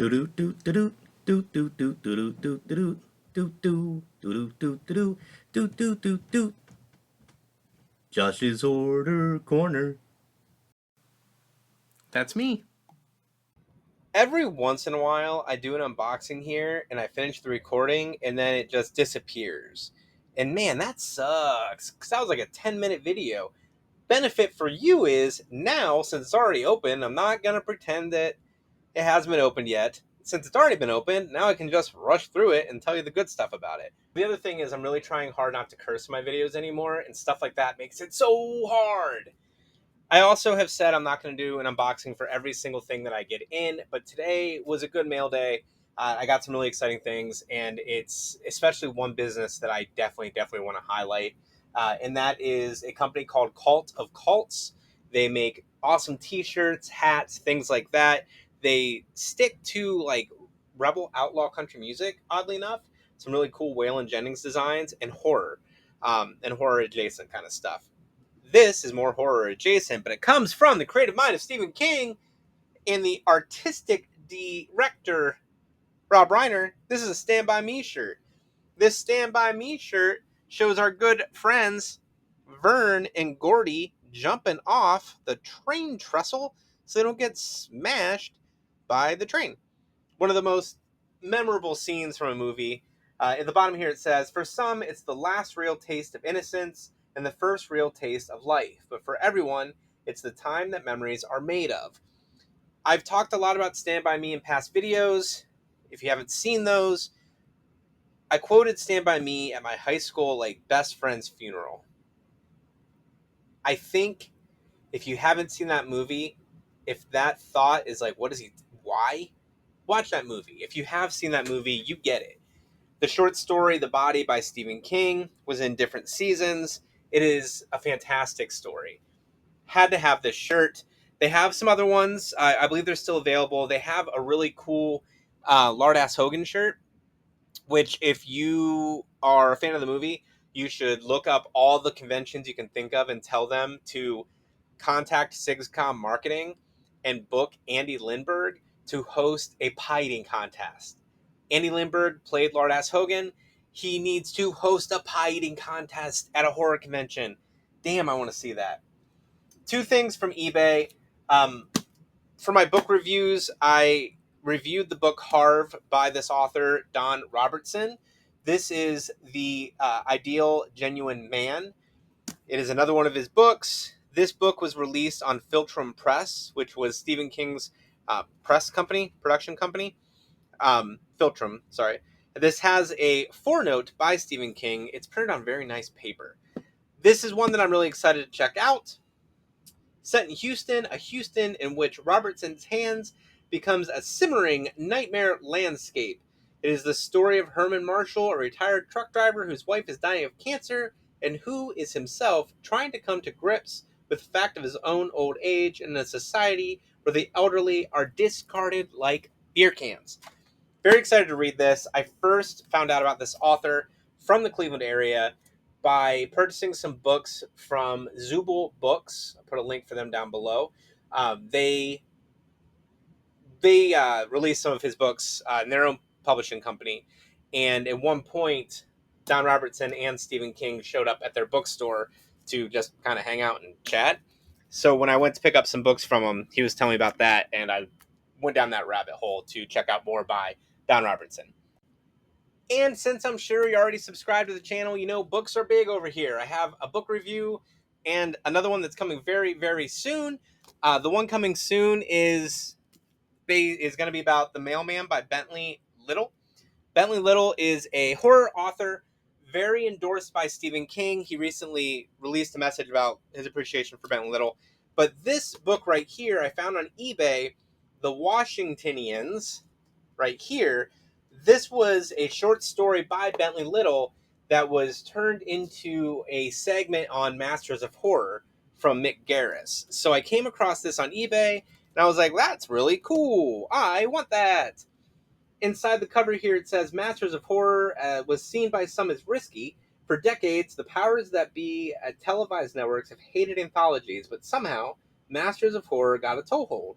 Do do do do do do do do do do do do do do do do do do do do. Josh's Order Corner. That's me. Every once in a while, I do an unboxing here and I finish the recording and then it just disappears. And man, that sucks because that was like a 10-minute video. Benefit for you is now, since it's already open, I'm not going to pretend that it hasn't been opened yet. Since it's already been opened, now I can just rush through it and tell you the good stuff about it. The other thing is, I'm really trying hard not to curse in my videos anymore, and stuff like that makes it so hard. I also have said I'm not going to do an unboxing for every single thing that I get in, but today was a good mail day. I got some really exciting things, and it's especially one business that I definitely want to highlight, and that is a company called Cult of Cults. They make awesome T-shirts, hats, things like that. They stick to like rebel outlaw country music, oddly enough. Some really cool Waylon Jennings designs and horror adjacent kind of stuff. This is more horror adjacent, but it comes from the creative mind of Stephen King and the artistic director, Rob Reiner. This is a Stand By Me shirt. This Stand By Me shirt shows our good friends Vern and Gordy jumping off the train trestle so they don't get smashed by the train. One of the most memorable scenes from a movie. At the bottom here it says, "For some, it's the last real taste of innocence and the first real taste of life. But for everyone, it's the time that memories are made of." I've talked a lot about Stand By Me in past videos. If you haven't seen those, I quoted Stand By Me at my high school best friend's funeral. I think if you haven't seen that movie, if that thought is like, what is he, why? Watch that movie. If you have seen that movie, you get it. The short story, The Body by Stephen King, was in different seasons. It is a fantastic story. Had to have this shirt. They have some other ones. I believe they're still available. They have a really cool Lard Ass Hogan shirt, which if you are a fan of the movie, you should look up all the conventions you can think of and tell them to contact SigsCom Marketing and book Andy Lindbergh to host a pie eating contest. Andy Lindbergh played Lord Ass Hogan. He needs to host a pie eating contest at a horror convention. Damn, I want to see that. Two things from eBay. Um, for my book reviews, I reviewed the book Harv by this author, Don Robertson. This is the Ideal Genuine Man. It is another one of his books. This book was released on Philtrum Press, which was Stephen King's production company. Philtrum, sorry. This has a forenote by Stephen King. It's printed on very nice paper. This is one that I'm really excited to check out. Set in Houston, a Houston in which Robertson's hands becomes a simmering nightmare landscape. It is the story of Herman Marshall, a retired truck driver whose wife is dying of cancer and who is himself trying to come to grips with the fact of his own old age in a society where the elderly are discarded like beer cans. Very excited to read this. I first found out about this author from the Cleveland area by purchasing some books from Zubul Books. I'll put a link for them down below. They released some of his books in their own publishing company, and at one point, Don Robertson and Stephen King showed up at their bookstore to just kind of hang out and chat. So when I went to pick up some books from him, he was telling me about that, and I went down that rabbit hole to check out more by Don Robertson. And since I'm sure you already subscribed to the channel, you know books are big over here. I have a book review and another one that's coming very soon. The one coming soon is going to be about The Mailman by Bentley Little. Bentley Little is a horror author, very endorsed by Stephen King. He recently released a message about his appreciation for Bentley Little. But this book right here, I found on eBay, The Washingtonians, right here. This was a short story by Bentley Little that was turned into a segment on Masters of Horror from Mick Garris. So I came across this on eBay, and I was like, that's really cool. I want that. Inside the cover here, it says, Masters of Horror was seen by some as risky. For decades, the powers that be at televised networks have hated anthologies, but somehow, Masters of Horror got a toehold.